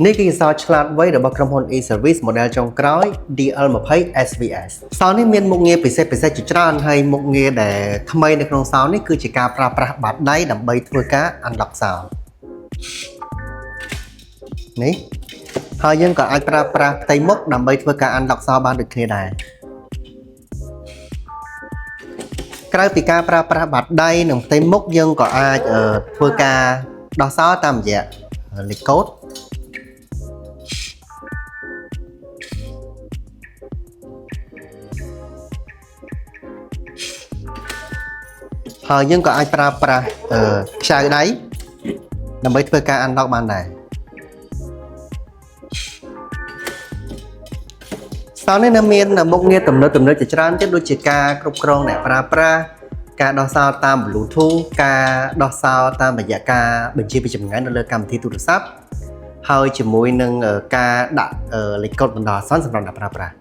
នេះគឺសោឆ្លាតវៃរបស់ក្រុមហ៊ុន e-service model ចុងក្រោយ DL20 SVS សោនេះមានមុខងារពិសេសជាច្រើនហើយមុខងារដែលថ្មីនៅក្នុងសោនេះគឺជាការប្រើប្រាស់បាតដៃដើម្បីធ្វើការ unlock សោនេះហើយយើងក៏អាចប្រើប្រាស់ផ្ទៃមុខដើម្បីធ្វើការ unlock សោបានដូចគ្នាដែរក្រៅពីការប្រើប្រាស់បាតដៃនិងផ្ទៃមុខយើងក៏អាចធ្វើការដោះសោតាមរយៈលេខកូដហើយយើងក៏អាចប្រើប្រាស់ខ្ចៅដៃដើម្បីធ្វើការ unlock បានដែរសោនេះនៅមានមុខងារទំនើបជាច្រើនទៀតដូចជាការគ្រប់គ្រងអ្នកប្រើប្រាស់ការដោះសោតាម Bluetooth ការដោះសោតាមរយៈការបញ្ជាពីចម្ងាយនៅលើកម្មវិធីទូរស័ព្ទហើយជាមួយនឹងការដាក់លេខកូដបណ្ដោះអាសន្នសម្រាប់អ្នកប្រើប្រាស់